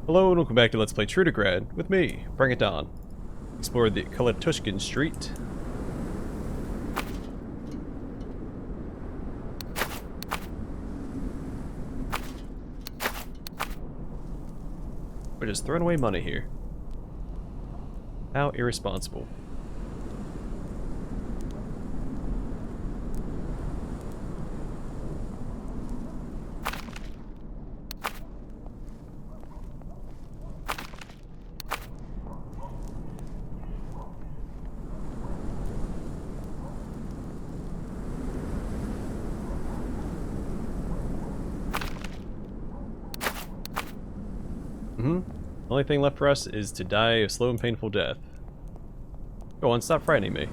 Hello and welcome back to Let's Play Trudograd with me, BringItDon. Explore the Kolotushkin Street. We're just throwing away money here. How irresponsible. The only thing left for us is to die a slow and painful death. Go on, stop frightening me.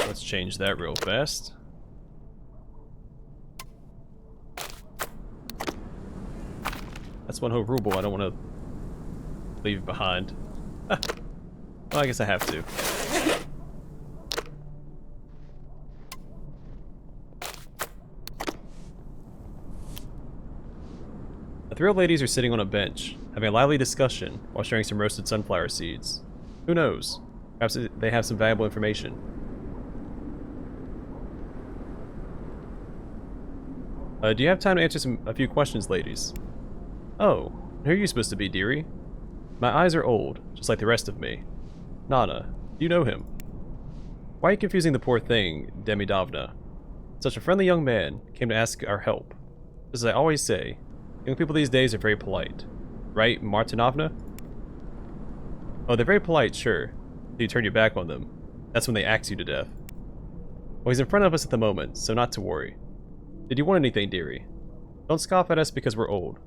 Let's change that real fast. That's one whole ruble I don't want to leave behind. Well, I guess I have to. The three old ladies are sitting on a bench, having a lively discussion while sharing some roasted sunflower seeds. Who knows? Perhaps they have some valuable information. Do you have time to answer a few questions, ladies? Oh, who are you supposed to be, dearie? My eyes are old, just like the rest of me. Nana, do you know him? Why are you confusing the poor thing, Demidovna? Such a friendly young man came to ask our help. As I always say, young people these days are very polite. Right, Martinovna? Oh, they're very polite, sure. Until you turn your back on them. That's when they axe you to death. Well, he's in front of us at the moment, so not to worry. Did you want anything, dearie? Don't scoff at us because we're old.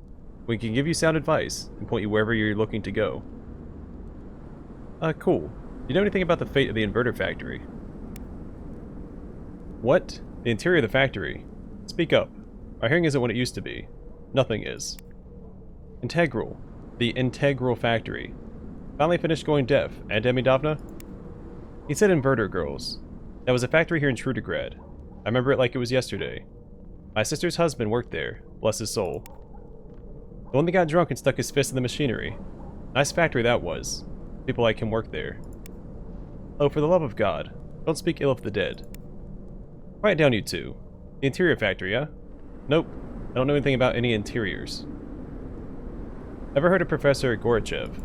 We can give you sound advice and point you wherever you're looking to go. Cool. Do you know anything about the fate of the inverter factory? What? The interior of the factory? Speak up. Our hearing isn't what it used to be. Nothing is. Integral. The Integral Factory. Finally finished going deaf, and Demidovna? He said inverter, girls. That was a factory here in Trudograd. I remember it like it was yesterday. My sister's husband worked there, bless his soul. The one that got drunk and stuck his fist in the machinery. Nice factory that was. People like him work there. Oh, for the love of God, don't speak ill of the dead. Quiet down, you two. The interior factory, huh? Nope. I don't know anything about any interiors. Ever heard of Professor Gorachev?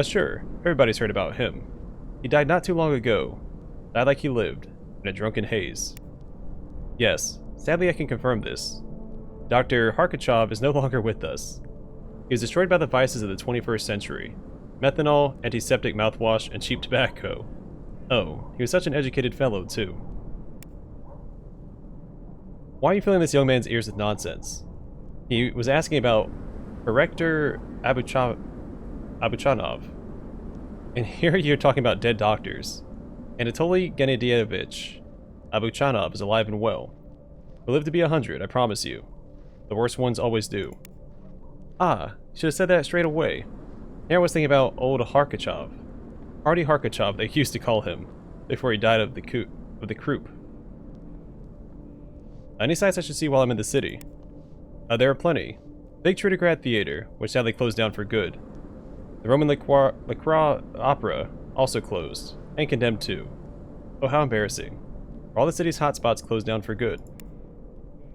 Sure. Everybody's heard about him. He died not too long ago. Died like he lived, in a drunken haze. Yes, sadly I can confirm this. Dr. Harkachov is no longer with us. He was destroyed by the vices of the 21st century. Methanol, antiseptic mouthwash, and cheap tobacco. Oh, he was such an educated fellow, too. Why are you filling this young man's ears with nonsense? He was asking about Rector Abuchanov. And here you're talking about dead doctors. Anatoly Gennadievich Abuchanov is alive and well. He'll live to be 100, I promise you. The worst ones always do. Ah, you should have said that straight away. Here I was thinking about old Harkachov. Hardy Harkachov, they used to call him, before he died of the croup. Any sights I should see while I'm in the city? There are plenty. Big Trudograd Theater, which sadly closed down for good. The Roman Lacroix Opera, also closed, and condemned too. Oh, how embarrassing. All the city's hotspots closed down for good.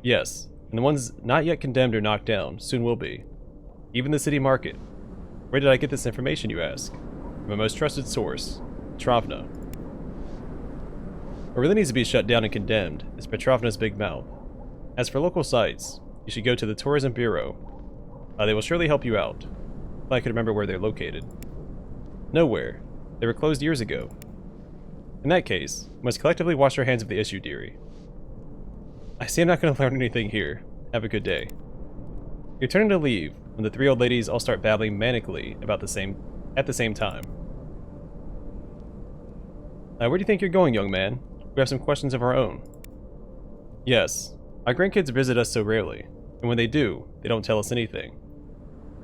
Yes, and the ones not yet condemned or knocked down, soon will be. Even the city market. Where did I get this information, you ask? From my most trusted source, Petrovna. What really needs to be shut down and condemned is Petrovna's big mouth. As for local sites, you should go to the Tourism Bureau. They will surely help you out. If I could remember where they're located. Nowhere. They were closed years ago. In that case, we must collectively wash our hands of the issue, dearie. I see I'm not going to learn anything here. Have a good day. You're turning to leave when the three old ladies all start babbling manically at the same time. Where do you think you're going, young man? We have some questions of our own. Yes, our grandkids visit us so rarely, and when they do, they don't tell us anything.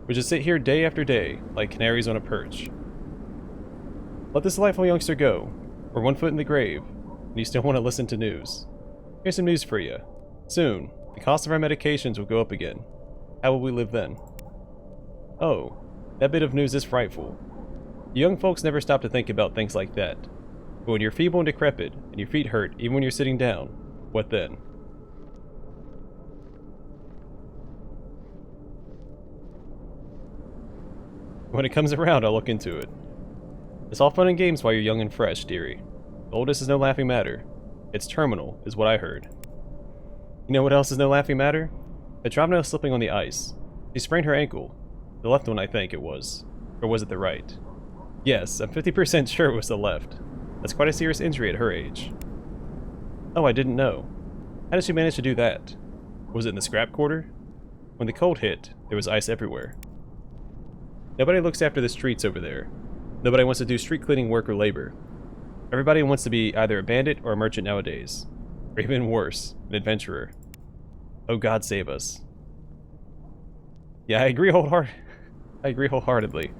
We just sit here day after day, like canaries on a perch. Let this delightful youngster go. We're one foot in the grave, and you still want to listen to news. Here's some news for you. Soon, the cost of our medications will go up again. How will we live then? Oh, that bit of news is frightful. You young folks never stop to think about things like that. But when you're feeble and decrepit, and your feet hurt even when you're sitting down, what then? When it comes around, I'll look into it. It's all fun and games while you're young and fresh, dearie. Oldest is no laughing matter. It's terminal, is what I heard. You know what else is no laughing matter? Petrovna slipping on the ice. She sprained her ankle. The left one, I think it was. Or was it the right? Yes, I'm 50% sure it was the left. That's quite a serious injury at her age. Oh, I didn't know. How did she manage to do that? Was it in the scrap quarter? When the cold hit, there was ice everywhere. Nobody looks after the streets over there. Nobody wants to do street cleaning work or labor. Everybody wants to be either a bandit or a merchant nowadays. Or even worse, an adventurer. Oh, God save us. Yeah, I agree wholeheartedly.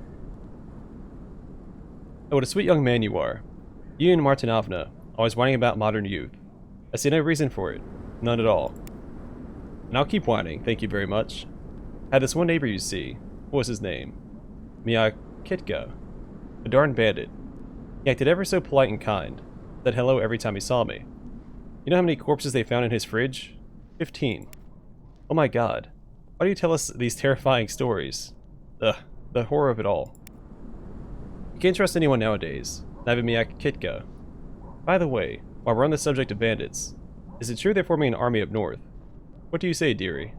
Oh, what a sweet young man you are. You and Martinovna, always whining about modern youth. I see no reason for it. None at all. And I'll keep whining, thank you very much. I had this one neighbor you see. What was his name? Kitka. A darn bandit. He acted ever so polite and kind. Said hello every time he saw me. You know how many corpses they found in his fridge? 15. Oh my God. Why do you tell us these terrifying stories? Ugh, the horror of it all. You can't trust anyone nowadays. Not even Kitka. By the way, while we're on the subject of bandits, is it true they're forming an army up north? What do you say, dearie?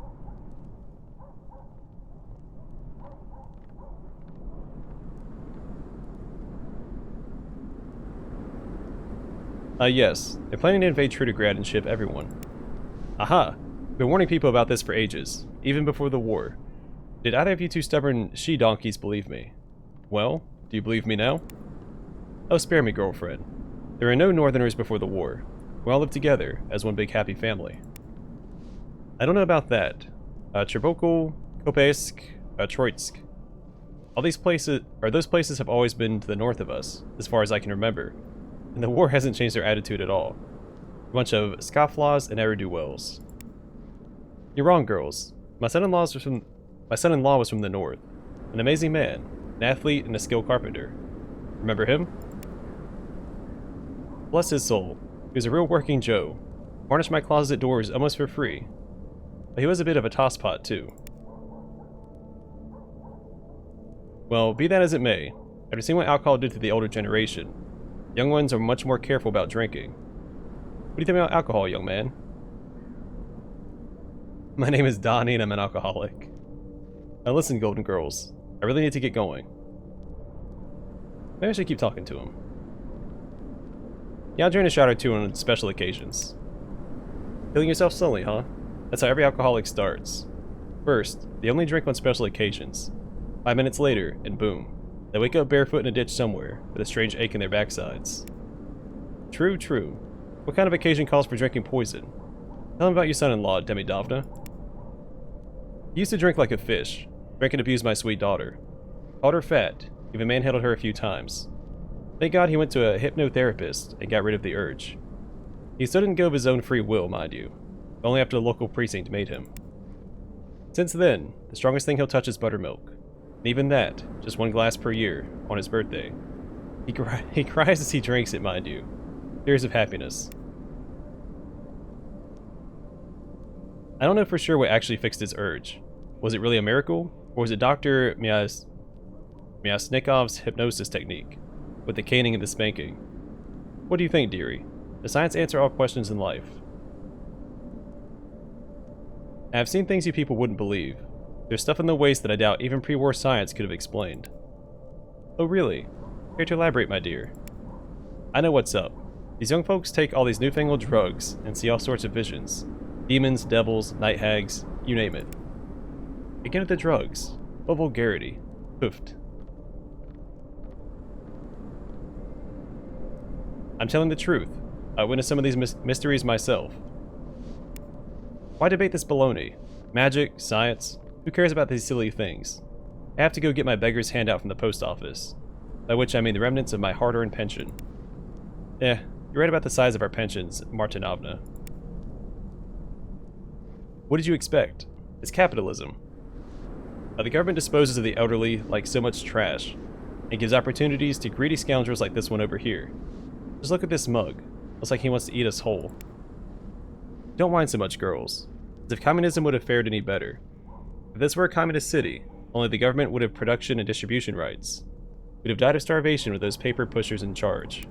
Yes. They're planning to invade Trudograd and ship everyone. Aha! Been warning people about this for ages, even before the war. Did either of you two stubborn she-donkeys believe me? Well, do you believe me now? Oh, spare me, girlfriend. There were no northerners before the war. We all lived together, as one big happy family. I don't know about that. Trebokul, Kopeysk, Troitsk. All these places, or those places have always been to the north of us, as far as I can remember. And the war hasn't changed their attitude at all. A bunch of scofflaws and ne'er-do-wells. You're wrong, girls. My son-in-law was from the north. An amazing man, an athlete and a skilled carpenter. Remember him? Bless his soul. He was a real working Joe. Varnished my closet doors almost for free. But he was a bit of a tosspot, too. Well, be that as it may, after seeing what alcohol did to the older generation, young ones are much more careful about drinking. What do you think about alcohol, young man? My name is Donnie and I'm an alcoholic. Now listen, Golden Girls. I really need to get going. Maybe I should keep talking to him. Yeah, I'll drink a shot or two on special occasions. Killing yourself slowly, huh? That's how every alcoholic starts. First, they only drink on special occasions. 5 minutes later, and boom. They wake up barefoot in a ditch somewhere, with a strange ache in their backsides. True, true. What kind of occasion calls for drinking poison? Tell him about your son-in-law, Demidovna. He used to drink like a fish, drank and abused my sweet daughter. Called her fat, even manhandled her a few times. Thank God he went to a hypnotherapist and got rid of the urge. He still didn't go of his own free will, mind you. Only after the local precinct made him. Since then, the strongest thing he'll touch is buttermilk. And even that, just 1 glass per year, on his birthday. He cries as he drinks it, mind you. Tears of happiness. I don't know for sure what actually fixed his urge. Was it really a miracle? Or was it Dr. Myasnikov's hypnosis technique, with the caning and the spanking? What do you think, dearie? Does science answer all questions in life? I've seen things you people wouldn't believe. There's stuff in the waste that I doubt even pre-war science could have explained. Oh really? Care to elaborate, my dear? I know what's up. These young folks take all these newfangled drugs and see all sorts of visions. Demons, devils, night hags, you name it. Again with the drugs. What vulgarity. Poofed. I'm telling the truth. I witnessed some of these mysteries myself. Why debate this baloney? Magic, science, who cares about these silly things? I have to go get my beggar's handout from the post office, by which I mean the remnants of my hard-earned pension. You're right about the size of our pensions, Martinovna. What did you expect? It's capitalism. The government disposes of the elderly like so much trash, and gives opportunities to greedy scoundrels like this one over here. Just look at this mug. Looks like he wants to eat us whole. Don't whine so much, girls. As if communism would have fared any better. If this were a communist city, only the government would have production and distribution rights. We'd have died of starvation with those paper pushers in charge.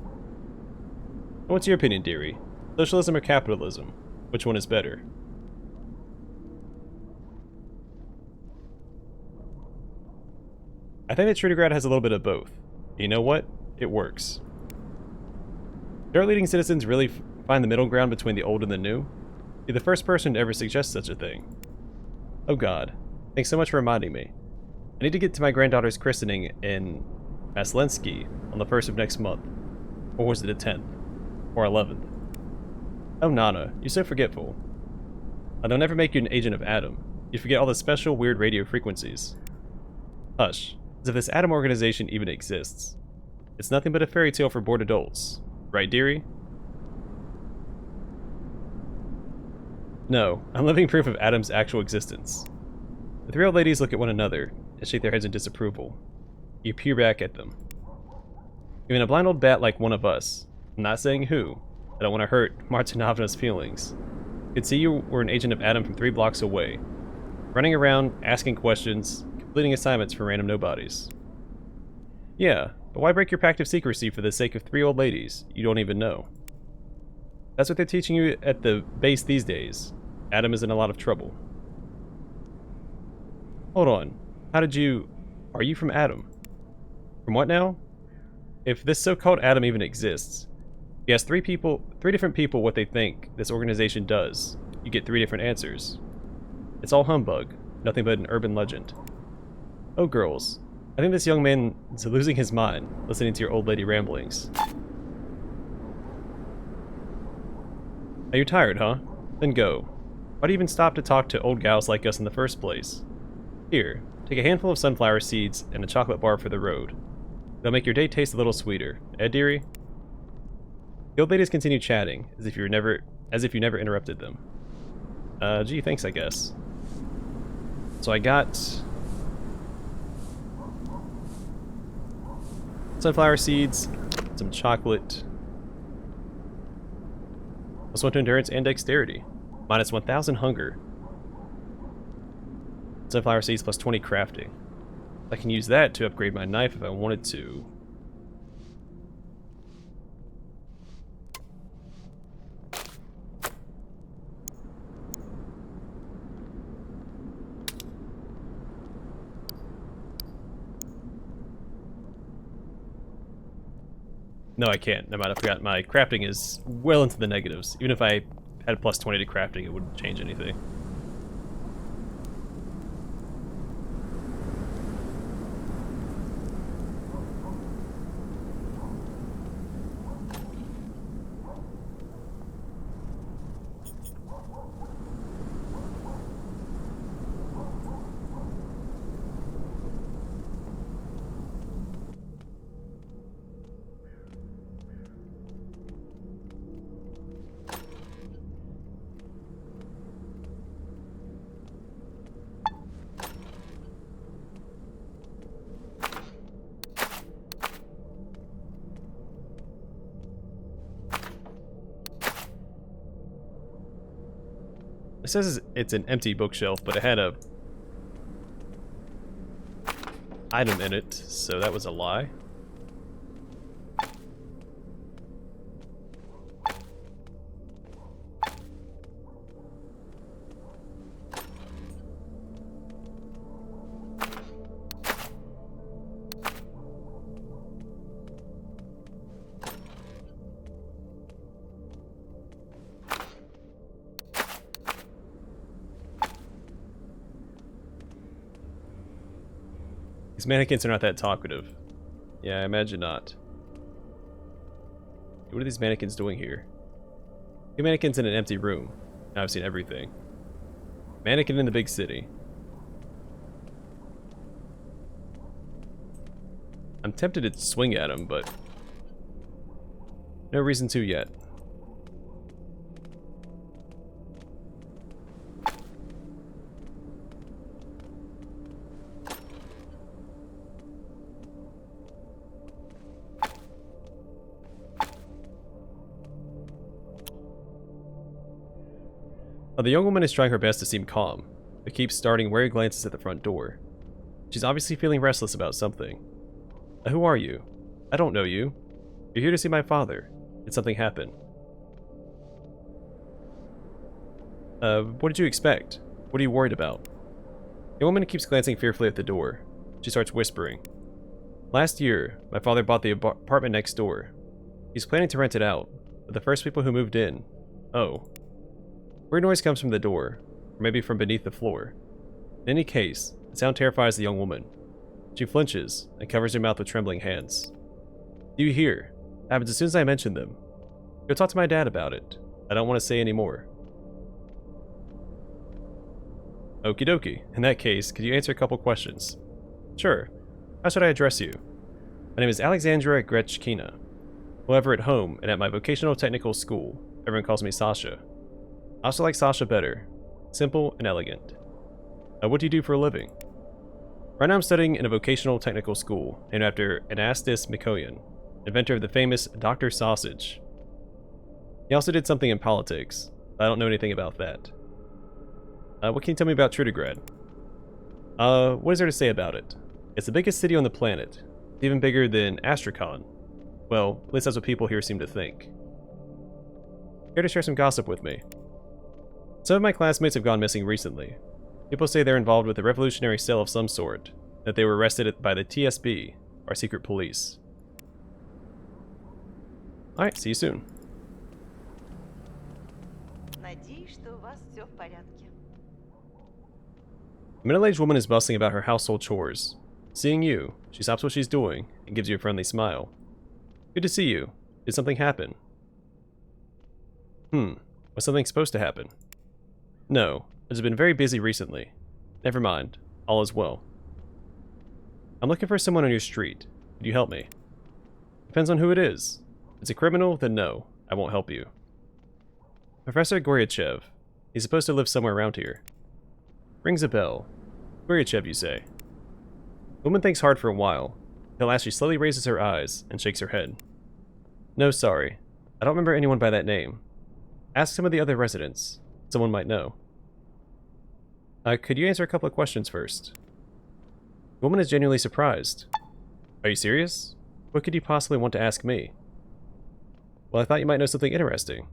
What's your opinion, dearie? Socialism or capitalism? Which one is better? I think that Trudograd has a little bit of both. You know what? It works. Do our leading citizens really find the middle ground between the old and the new? You're the first person to ever suggest such a thing. Oh god. Thanks so much for reminding me. I need to get to my granddaughter's christening in Maslensky on the 1st of next month. Or was it the 10th? Or 11th? Oh Nana, you're so forgetful. They'll never make you an agent of Adam. You forget all the special weird radio frequencies. Hush. As if this Adam organization even exists. It's nothing but a fairy tale for bored adults. Right, dearie? No, I'm living proof of Adam's actual existence. The three old ladies look at one another and shake their heads in disapproval. You peer back at them. Even a blind old bat like one of us, I'm not saying who, I don't want to hurt Martinovna's feelings, could see you were an agent of Adam from 3 blocks away, running around, asking questions, completing assignments for random nobodies. Yeah, but why break your pact of secrecy for the sake of 3 old ladies you don't even know? That's what they're teaching you at the base these days. Adam is in a lot of trouble. Hold on. How did you... Are you from Adam? From what now? If this so-called Adam even exists, you ask 3 different people what they think this organization does, you get 3 different answers. It's all humbug. Nothing but an urban legend. Oh, girls. I think this young man is losing his mind, listening to your old lady ramblings. Are you tired, huh? Then go. Why do you even stop to talk to old gals like us in the first place? Here, take a handful of sunflower seeds and a chocolate bar for the road. It'll make your day taste a little sweeter. Eh, dearie? The old ladies continue chatting, as if you never interrupted them. Gee, thanks, I guess. So I got... sunflower seeds, some chocolate, +1 to endurance and dexterity, -1000 hunger, sunflower seeds +20 crafting. I can use that to upgrade my knife if I wanted to. No, I can't. Never mind, I forgot. My crafting is well into the negatives. Even if I had +20 to crafting, it wouldn't change anything. It says it's an empty bookshelf, but it had a item in it, so that was a lie. These mannequins are not that talkative. Yeah, I imagine not. What are these mannequins doing here? 2 mannequins in an empty room. Now I've seen everything. Mannequin in the big city. I'm tempted to swing at him, but... No reason to yet. The young woman is trying her best to seem calm, but keeps starting wary glances at the front door. She's obviously feeling restless about something. Who are you? I don't know you. You're here to see my father. Did something happen? What did you expect? What are you worried about? The woman keeps glancing fearfully at the door. She starts whispering. Last year, my father bought the apartment next door. He's planning to rent it out, but the first people who moved in... Oh. Weird noise comes from the door, or maybe from beneath the floor. In any case, the sound terrifies the young woman. She flinches and covers her mouth with trembling hands. Do you hear? Happens as soon as I mention them. Go talk to my dad about it. I don't want to say any more. Okie dokie. In that case, could you answer a couple questions? Sure. How should I address you? My name is Alexandra Grechkina. However, at home and at my vocational technical school, everyone calls me Sasha. I also like Sasha better. Simple and elegant. What do you do for a living? Right now I'm studying in a vocational technical school named after Anastas Mikoyan, inventor of the famous Dr. Sausage. He also did something in politics, but I don't know anything about that. What can you tell me about Trudograd? What is there to say about it? It's the biggest city on the planet. It's even bigger than Astrakhan. Well, at least that's what people here seem to think. Care to share some gossip with me? Some of my classmates have gone missing recently. People say they're involved with a revolutionary cell of some sort, that they were arrested by the TSB, our secret police. Alright, see you soon. A middle-aged woman is bustling about her household chores. Seeing you, she stops what she's doing and gives you a friendly smile. Good to see you. Did something happen? Was something supposed to happen? No, I've just been very busy recently. Never mind. All is well. I'm looking for someone on your street. Could you help me? Depends on who it is. If it's a criminal, then no, I won't help you. Professor Goryachev. He's supposed to live somewhere around here. Rings a bell. Goryachev, you say? The woman thinks hard for a while, until as she slowly raises her eyes and shakes her head. No, sorry. I don't remember anyone by that name. Ask some of the other residents. Someone might know. Could you answer a couple of questions first? The woman is genuinely surprised. Are you serious? What could you possibly want to ask me? Well, I thought you might know something interesting.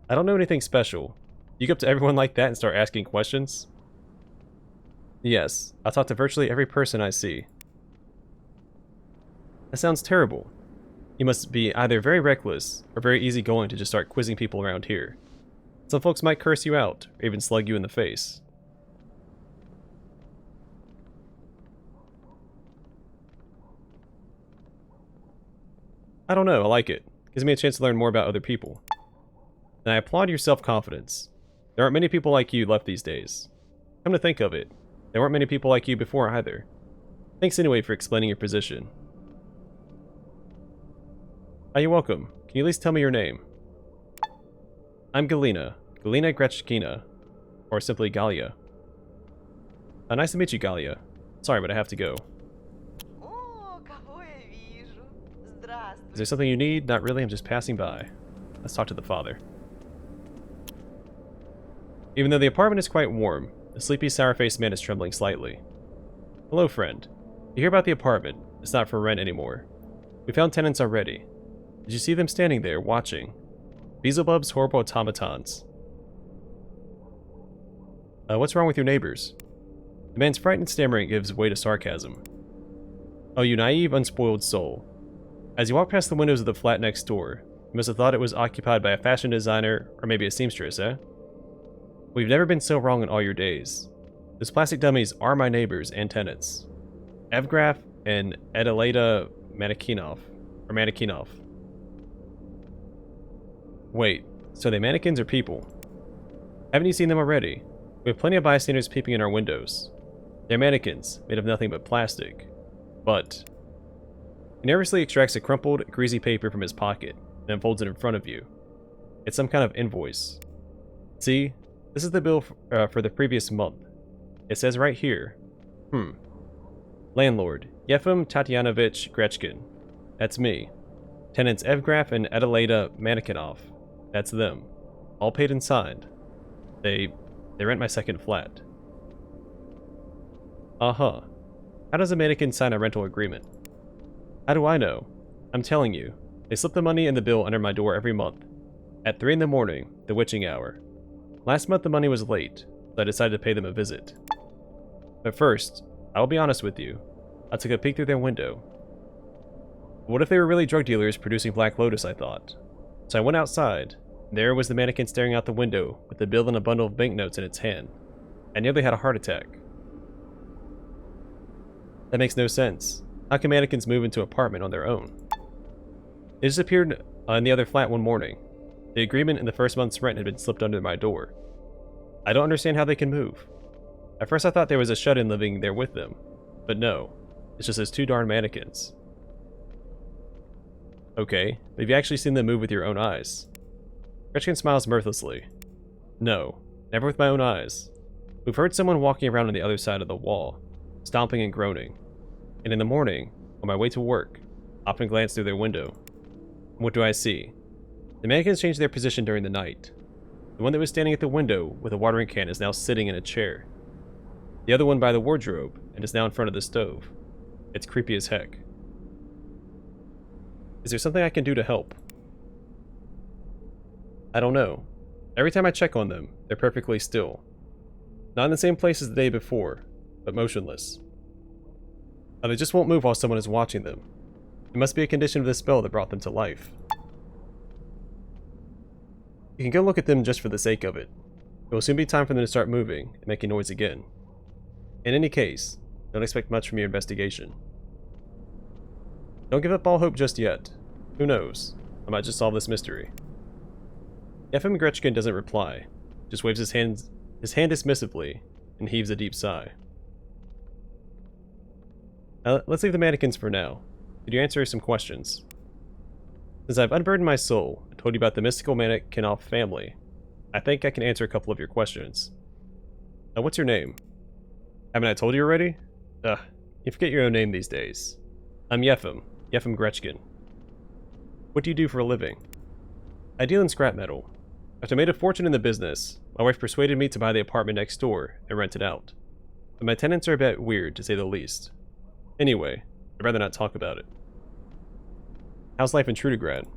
I don't know anything special. You go up to everyone like that and start asking questions? Yes, I'll talk to virtually every person I see. That sounds terrible. You must be either very reckless or very easygoing to just start quizzing people around here. Some folks might curse you out, or even slug you in the face. I don't know, I like it. Gives me a chance to learn more about other people. And I applaud your self-confidence. There aren't many people like you left these days. Come to think of it, there weren't many people like you before either. Thanks anyway for explaining your position. You're welcome. Can you at least tell me your name? I'm Galina. Galina Grechkina. Or simply Galia. Nice to meet you, Galia. Sorry, but I have to go. Is there something you need? Not really, I'm just passing by. Let's talk to the father. Even though the apartment is quite warm, the sleepy, sour-faced man is trembling slightly. Hello, friend. You hear about the apartment? It's not for rent anymore. We found tenants already. Did you see them standing there, watching? Beelzebub's horrible automatons. What's wrong with your neighbors? The man's frightened stammering gives way to sarcasm. Oh, you naive, unspoiled soul. As you walk past the windows of the flat next door, you must have thought it was occupied by a fashion designer, or maybe a seamstress, eh? We've never been so wrong in all your days. Those plastic dummies are my neighbors and tenants. Evgraf and Adelaida Mannequinov. Wait, so they mannequins or people? Haven't you seen them already? We have plenty of bystanders peeping in our windows. They're mannequins, made of nothing but plastic. But He nervously extracts a crumpled, greasy paper from his pocket and unfolds it in front of you. It's some kind of invoice. See, this is the bill for the previous month. It says right here. Landlord, Yefim Tatianovich Grechkin. That's me. Tenants Evgraf and Adelaida Mannequinov. That's them. All paid and signed. They rent my second flat. Uh-huh. How does a mannequin sign a rental agreement? How do I know? I'm telling you. They slip the money and the bill under my door every month. At 3 in the morning, the witching hour. Last month the money was late, so I decided to pay them a visit. But first, I will be honest with you. I took a peek through their window. What if they were really drug dealers producing Black Lotus, I thought. So I went outside, and there was the mannequin staring out the window with the bill and a bundle of banknotes in its hand. I nearly had a heart attack. That makes no sense. How can mannequins move into an apartment on their own? It just appeared in the other flat one morning. The agreement and the first month's rent had been slipped under my door. I don't understand how they can move. At first I thought there was a shut-in living there with them, but no. It's just those two darn mannequins. Okay, but have you actually seen them move with your own eyes? Gretchen smiles mirthlessly. No, never with my own eyes. We've heard someone walking around on the other side of the wall, stomping and groaning. And in the morning, on my way to work, I often glance through their window. And what do I see? The mannequins changed their position during the night. The one that was standing at the window with a watering can is now sitting in a chair. The other one by the wardrobe and is now in front of the stove. It's creepy as heck. Is there something I can do to help? I don't know. Every time I check on them, they're perfectly still. Not in the same place as the day before, but motionless. They just won't move while someone is watching them. It must be a condition of the spell that brought them to life. You can go look at them just for the sake of it. It will soon be time for them to start moving and making noise again. In any case, don't expect much from your investigation. Don't give up all hope just yet. Who knows? I might just solve this mystery. Yefim Grechkin doesn't reply, just waves his hand dismissively and heaves a deep sigh. Now, let's leave the mannequins for now. Could you answer some questions? Since I've unburdened my soul and told you about the mystical Mannequinov family, I think I can answer a couple of your questions. Now, what's your name? Haven't I told you already? You forget your own name these days. I'm Yefim Grechkin. What do you do for a living? I deal in scrap metal. After I made a fortune in the business, my wife persuaded me to buy the apartment next door and rent it out. But my tenants are a bit weird, to say the least. Anyway, I'd rather not talk about it. How's life in Trudograd?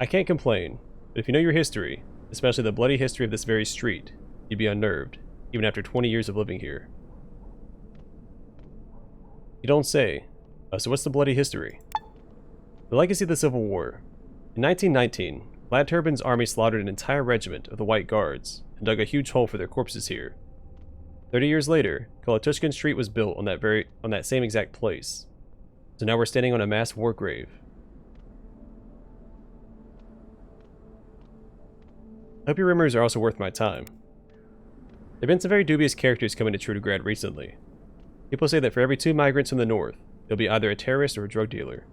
I can't complain, but if you know your history, especially the bloody history of this very street, you'd be unnerved, even after 20 years of living here. You don't say. So what's the bloody history? The legacy of the Civil War. In 1919, Vlad Turbin's army slaughtered an entire regiment of the White Guards and dug a huge hole for their corpses here. 30 years later, Kolotushkin Street was built on that same exact place. So now we're standing on a mass war grave. I hope your rumors are also worth my time. There have been some very dubious characters coming to Trudograd recently. People say that for every 2 migrants from the north, there'll be either a terrorist or a drug dealer.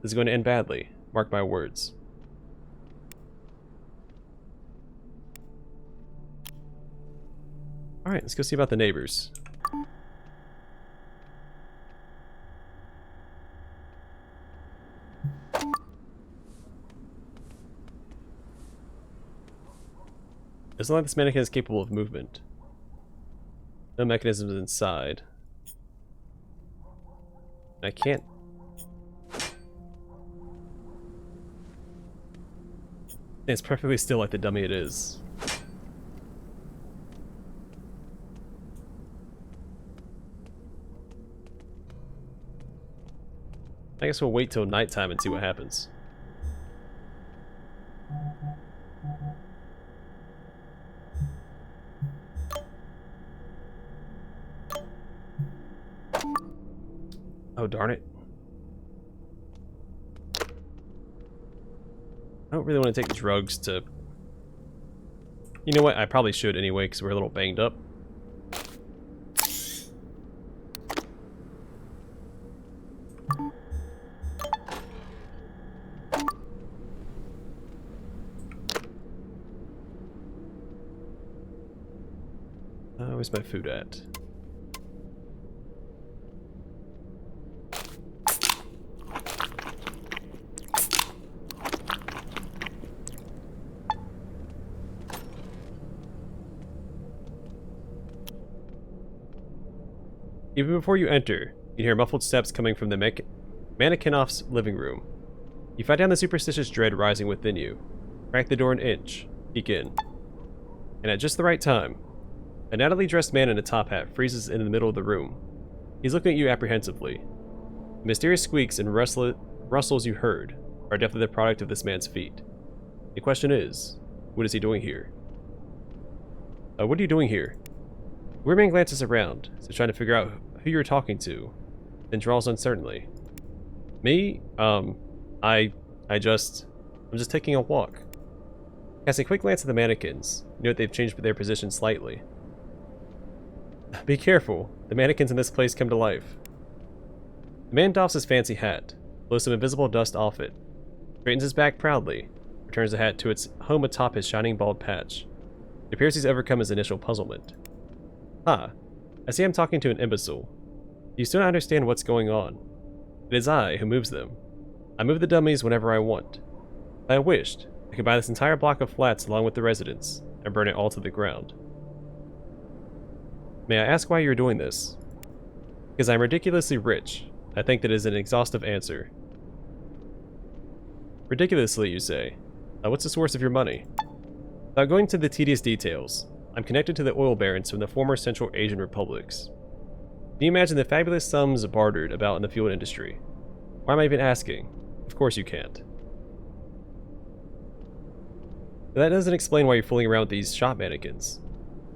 This is going to end badly, mark my words. Alright, let's go see about the neighbors. Doesn't like this mannequin is capable of movement. No mechanisms inside. I can't... It's perfectly still like the dummy it is. I guess we'll wait till nighttime and see what happens. Oh, darn it. I don't really want to take drugs to... You know what? I probably should anyway, because we're a little banged up. Where's my food at? Even before you enter, you hear muffled steps coming from the Mannequinoff's living room. You fight down the superstitious dread rising within you. Crack the door an inch. Peek in. And at just the right time, a nattily dressed man in a top hat freezes in the middle of the room. He's looking at you apprehensively. The mysterious squeaks and rustles you heard are definitely the product of this man's feet. The question is, what is he doing here? What are you doing here? The weird man glances around, so trying to figure out who you're talking to, then drawls uncertainly. Me? I'm just taking a walk. Cast a quick glance at the mannequins. You note they've changed their position slightly. Be careful. The mannequins in this place come to life. The man doffs his fancy hat, blows some invisible dust off it, straightens his back proudly, returns the hat to its home atop his shining bald patch. It appears he's overcome his initial puzzlement. I see I'm talking to an imbecile. Do you still not understand what's going on? It is I who moves them. I move the dummies whenever I want. If I wished, I could buy this entire block of flats along with the residents, and burn it all to the ground. May I ask why you're doing this? Because I'm ridiculously rich. I think that is an exhaustive answer. Ridiculously, you say. What's the source of your money? Without going into the tedious details, I'm connected to the oil barons from the former Central Asian republics. Can you imagine the fabulous sums bartered about in the fuel industry? Why am I even asking? Of course you can't. But that doesn't explain why you're fooling around with these shop mannequins.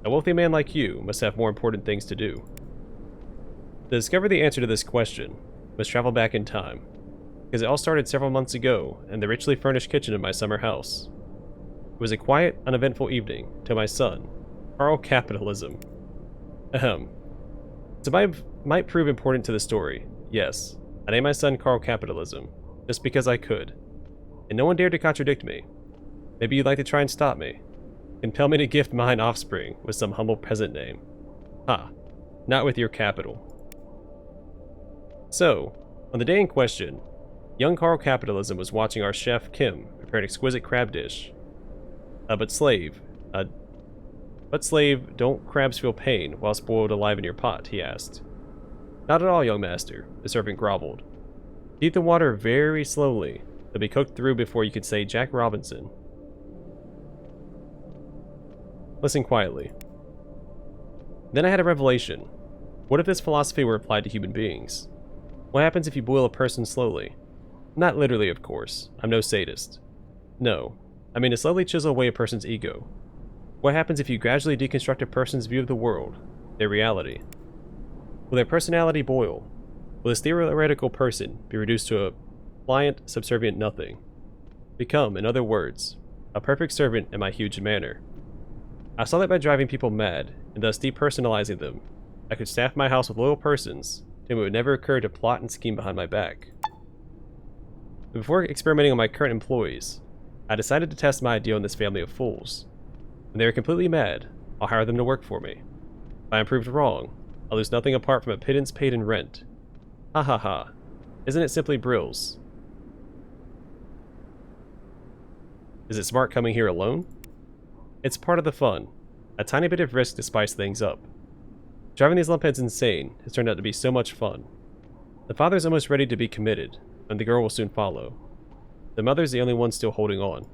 A wealthy man like you must have more important things to do. To discover the answer to this question, you must travel back in time, because it all started several months ago in the richly furnished kitchen of my summer house. It was a quiet, uneventful evening till my son, Carl Capitalism. So might prove important to the story. Yes, I named my son Carl Capitalism, just because I could. And no one dared to contradict me. Maybe you'd like to try and stop me. Compel me to gift mine offspring with some humble peasant name. Not with your capital. So, on the day in question, young Carl Capitalism was watching our chef Kim prepare an exquisite crab dish. But slave, don't crabs feel pain whilst boiled alive in your pot? He asked. Not at all, young master, the servant groveled. Heat the water very slowly. They'll be cooked through before you could say Jack Robinson. Listen quietly. Then I had a revelation. What if this philosophy were applied to human beings? What happens if you boil a person slowly? Not literally, of course. I'm no sadist. No. I mean to slowly chisel away a person's ego. What happens if you gradually deconstruct a person's view of the world, their reality? Will their personality boil? Will this theoretical person be reduced to a pliant, subservient nothing? Become, in other words, a perfect servant in my huge manor. I saw that by driving people mad, and thus depersonalizing them, I could staff my house with loyal persons, to whom it would never occur to plot and scheme behind my back. But before experimenting on my current employees, I decided to test my idea on this family of fools. When they are completely mad, I'll hire them to work for me. If I am proved wrong, I'll lose nothing apart from a pittance paid in rent. Ha ha ha. Isn't it simply brills? Is it smart coming here alone? It's part of the fun. A tiny bit of risk to spice things up. Driving these lumpheads insane has turned out to be so much fun. The father's almost ready to be committed, and the girl will soon follow. The mother's the only one still holding on.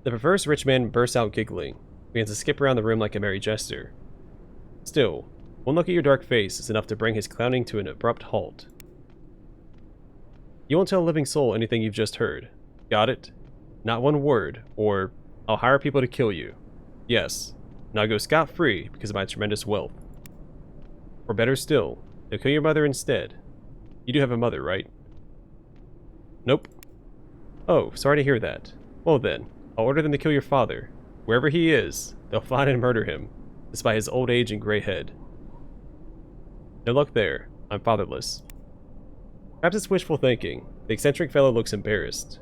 The perverse rich man bursts out giggling, begins to skip around the room like a merry jester. Still, one look at your dark face is enough to bring his clowning to an abrupt halt. You won't tell a living soul anything you've just heard. Got it? Not one word, or I'll hire people to kill you. Yes, and I'll go scot-free because of my tremendous wealth. Or better still, they'll kill your mother instead. You do have a mother, right? Nope. Oh, sorry to hear that. Well then, I'll order them to kill your father. Wherever he is, they'll find and murder him, despite his old age and gray head. No luck there. I'm fatherless. Perhaps it's wishful thinking. The eccentric fellow looks embarrassed.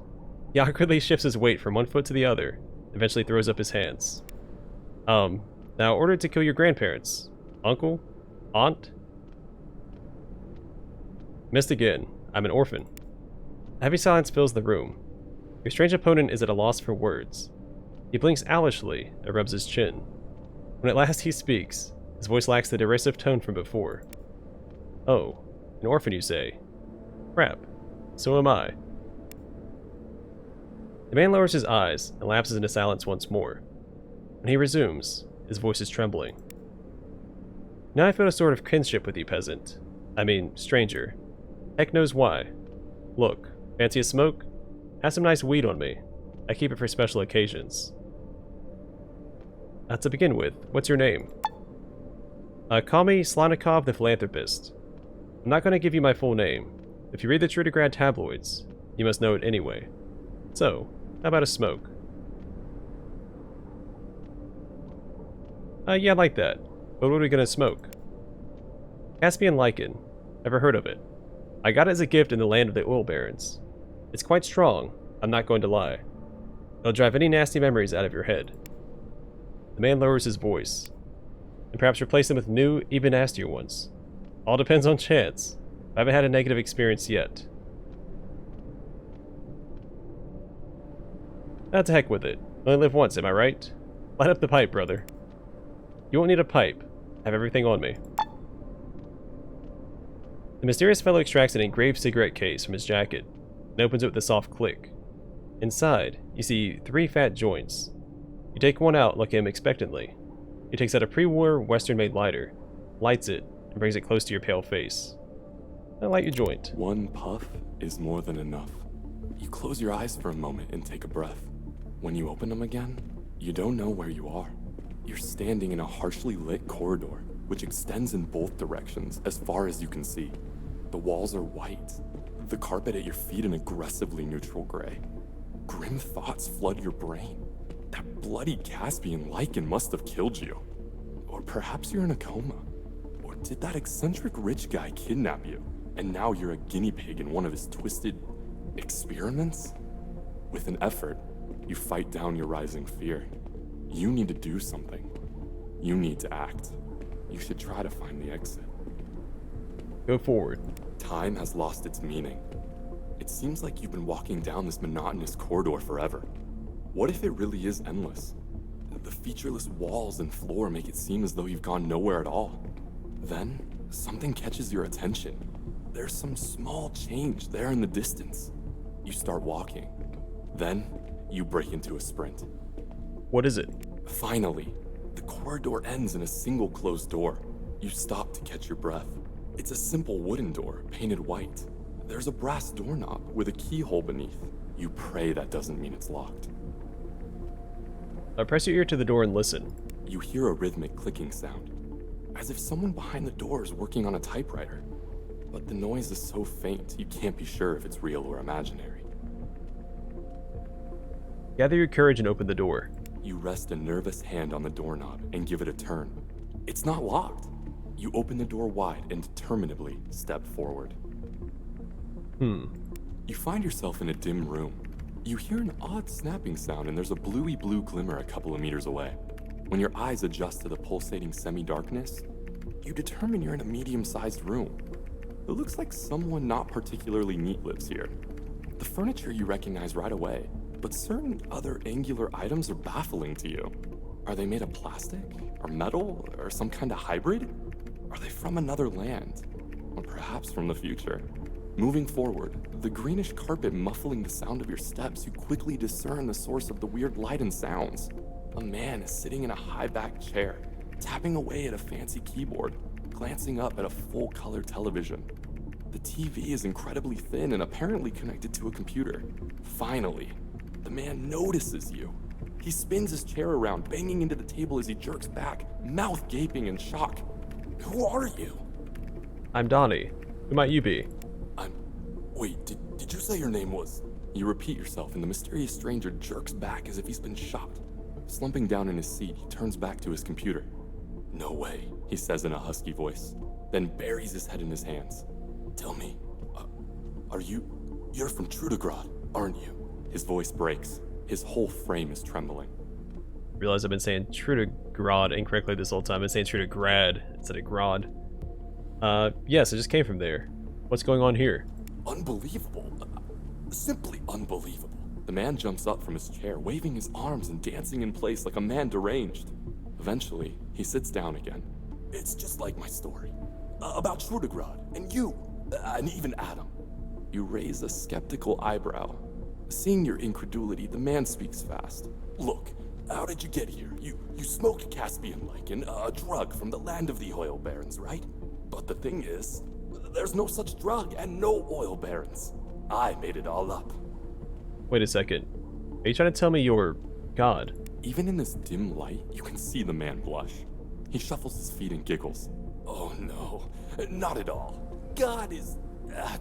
He awkwardly shifts his weight from one foot to the other, eventually throws up his hands. Now ordered to kill your grandparents. Uncle? Aunt? Missed again. I'm an orphan. A heavy silence fills the room. Your strange opponent is at a loss for words. He blinks owlishly and rubs his chin. When at last he speaks, his voice lacks the derisive tone from before. Oh, an orphan you say? Crap. So am I. The man lowers his eyes and lapses into silence once more. When he resumes, his voice is trembling. Now I feel a sort of kinship with you, peasant. I mean, stranger. Heck knows why. Look, fancy a smoke? Have some nice weed on me. I keep it for special occasions. To begin with, what's your name? Call me Slanikov the Philanthropist. I'm not going to give you my full name. If you read the Trudograd tabloids, you must know it anyway. So, how about a smoke? Yeah, I like that. But what are we gonna smoke? Caspian lichen. Ever heard of it? I got it as a gift in the land of the oil barons. It's quite strong, I'm not going to lie. It'll drive any nasty memories out of your head. The man lowers his voice, and perhaps replace them with new, even nastier ones. All depends on chance. I haven't had a negative experience yet. Now to heck with it. Only live once, am I right? Light up the pipe, brother. You won't need a pipe. I have everything on me. The mysterious fellow extracts an engraved cigarette case from his jacket and opens it with a soft click. Inside, you see 3 fat joints. You take one out, look at him expectantly. He takes out a pre-war Western-made lighter, lights it, and brings it close to your pale face. Now light your joint. One puff is more than enough. You close your eyes for a moment and take a breath. When you open them again, you don't know where you are. You're standing in a harshly lit corridor, which extends in both directions as far as you can see. The walls are white, the carpet at your feet an aggressively neutral gray. Grim thoughts flood your brain. That bloody Caspian lichen must have killed you. Or perhaps you're in a coma. Or did that eccentric rich guy kidnap you, and now you're a guinea pig in one of his twisted experiments? With an effort, you fight down your rising fear. You need to do something. You need to act. You should try to find the exit. Go forward. Time has lost its meaning. It seems like you've been walking down this monotonous corridor forever. What if it really is endless? The featureless walls and floor make it seem as though you've gone nowhere at all. Then, something catches your attention. There's some small change there in the distance. You start walking. Then, you break into a sprint. What is it? Finally, the corridor ends in a single closed door. You stop to catch your breath. It's a simple wooden door, painted white. There's a brass doorknob with a keyhole beneath. You pray that doesn't mean it's locked. Press your ear to the door and listen. You hear a rhythmic clicking sound, as if someone behind the door is working on a typewriter. But the noise is so faint, you can't be sure if it's real or imaginary. Gather your courage and open the door. You rest a nervous hand on the doorknob and give it a turn. It's not locked. You open the door wide and determinedly step forward. You find yourself in a dim room. You hear an odd snapping sound and there's a bluey blue glimmer a couple of meters away. When your eyes adjust to the pulsating semi-darkness, you determine you're in a medium-sized room. It looks like someone not particularly neat lives here. The furniture you recognize right away, but certain other angular items are baffling to you. Are they made of plastic, or metal, or some kind of hybrid? Are they from another land, or perhaps from the future? Moving forward, the greenish carpet muffling the sound of your steps, you quickly discern the source of the weird light and sounds. A man is sitting in a high-backed chair, tapping away at a fancy keyboard, glancing up at a full-color television. The TV is incredibly thin and apparently connected to a computer. Finally, the man notices you. He spins his chair around, banging into the table as he jerks back, mouth gaping in shock. Who are you? I'm Donnie. Who might you be? Wait, did you say your name was? You repeat yourself, and the mysterious stranger jerks back as if he's been shot. Slumping down in his seat, he turns back to his computer. No way, he says in a husky voice, then buries his head in his hands. Tell me, you're from Trudograd, aren't you? His voice breaks. His whole frame is trembling. realize I've been saying Trudograd incorrectly this whole time. I've been saying Trudograd instead of Grod. Yes, it just came from there. What's going on here? Unbelievable. Simply unbelievable. The man jumps up from his chair, waving his arms and dancing in place like a man deranged. Eventually, he sits down again. It's just like my story. About Trudograd, and you, and even Adam. You raise a skeptical eyebrow. Seeing your incredulity, the man speaks fast. Look, how did you get here? You smoked Caspian lichen, a drug from the land of the oil barons, right? But the thing is, there's no such drug and no oil barons. I made it all up. Wait a second. Are you trying to tell me you're God? Even in this dim light, you can see the man blush. He shuffles his feet and giggles. Oh no, not at all. God is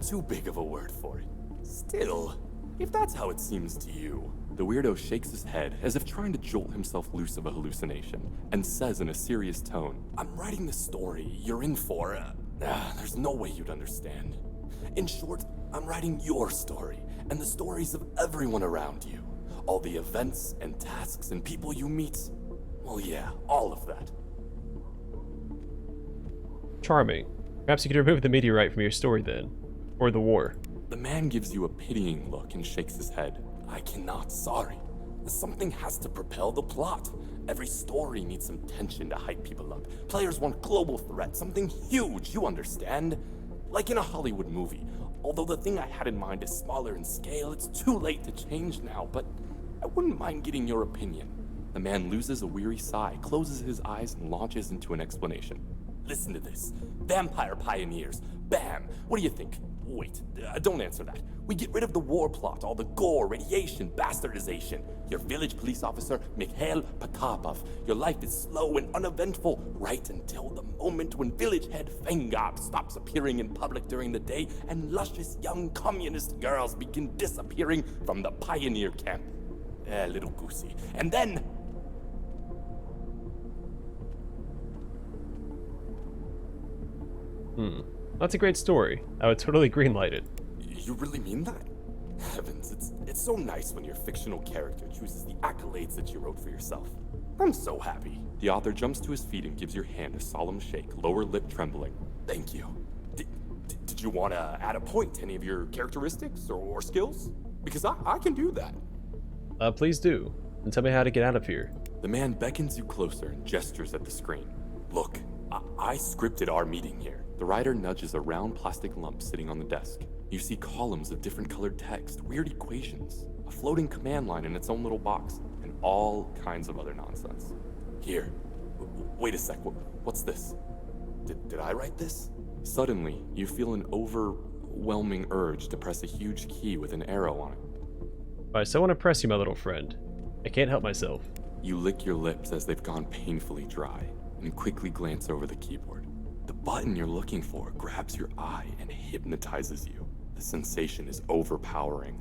too big of a word for it. Still, if that's how it seems to you. The weirdo shakes his head as if trying to jolt himself loose of a hallucination, and says in a serious tone, I'm writing the story you're in for. There's no way you'd understand. In short, I'm writing your story, and the stories of everyone around you. All the events and tasks and people you meet. Well, yeah, all of that. Charming. Perhaps you could remove the meteorite from your story then. Or the war. The man gives you a pitying look and shakes his head. I cannot, sorry. Something has to propel the plot. Every story needs some tension to hype people up. Players want global threat, something huge, you understand? Like in a Hollywood movie. Although the thing I had in mind is smaller in scale, it's too late to change now, but I wouldn't mind getting your opinion. The man loses a weary sigh, closes his eyes, and launches into an explanation. Listen to this. Vampire pioneers. Bam! What do you think? Wait, don't answer that. We get rid of the war plot, all the gore, radiation, bastardization. Your village police officer, Mikhail Potapov. Your life is slow and uneventful, right until the moment when village head Fengab stops appearing in public during the day and luscious young communist girls begin disappearing from the pioneer camp. Little goosey. And then... That's a great story. I would totally greenlight it. You really mean that? Heavens, it's so nice when your fictional character chooses the accolades that you wrote for yourself. I'm so happy. The author jumps to his feet and gives your hand a solemn shake, lower lip trembling. Thank you. Did you want to add a point to any of your characteristics or skills? Because I can do that. Please do. And tell me how to get out of here. The man beckons you closer and gestures at the screen. Look, I scripted our meeting here. The writer nudges a round plastic lump sitting on the desk. You see columns of different colored text, weird equations, a floating command line in its own little box, and all kinds of other nonsense. Here, wait a sec, what's this? Did I write this? Suddenly, you feel an overwhelming urge to press a huge key with an arrow on it. I so want to press you, my little friend. I can't help myself. You lick your lips as they've gone painfully dry, and quickly glance over the keyboard. The button you're looking for grabs your eye and hypnotizes you. The sensation is overpowering.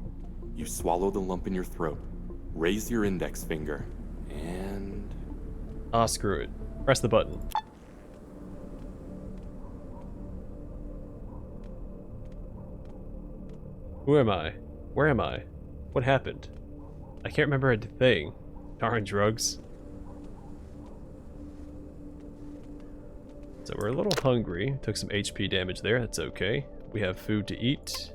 You swallow the lump in your throat, raise your index finger, and... Screw it. Press the button. Who am I? Where am I? What happened? I can't remember a thing. Darn drugs. So we're a little hungry. Took some HP damage there. That's okay. We have food to eat.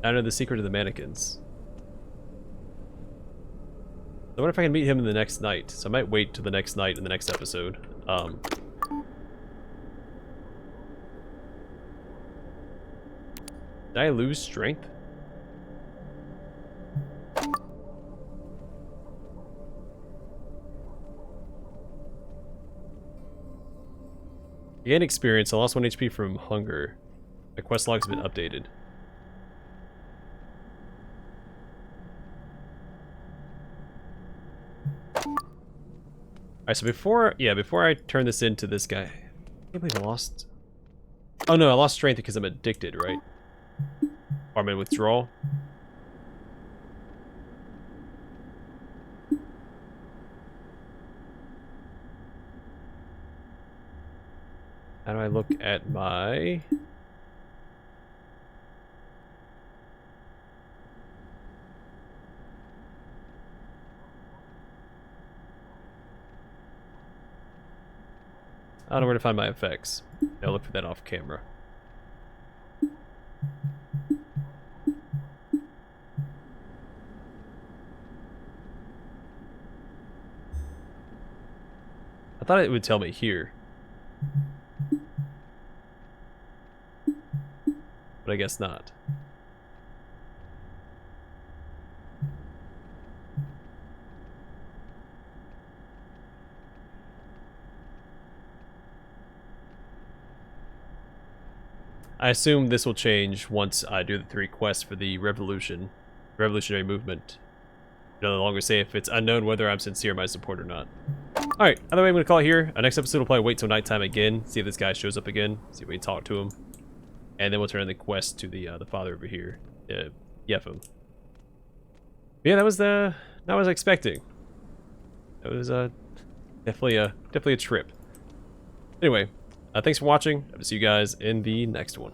I know the secret of the mannequins. I wonder if I can meet him in the next night. So I might wait till the next night in the next episode. Did I lose strength? Gain experience. I lost 1 HP from hunger. My quest log's been updated. Alright, so before I turn this into this guy, I can't believe I lost. Oh no, I lost strength because I'm addicted, right? Or I'm in withdrawal. How do I look at my... I don't know where to find my effects. I'll look for that off camera. I thought it would tell me here. But I guess not. I assume this will change once I do the 3 quests for the revolutionary movement. No longer say if it's unknown whether I'm sincere in my support or not. Alright, either way, I'm going to call it here. Our next episode will probably wait till nighttime again, see if this guy shows up again, see if we can talk to him. And then we'll turn in the quest to the father over here, Yefim. Yeah, that was not what I was expecting. That was definitely a trip. Anyway, thanks for watching. I'll see you guys in the next one.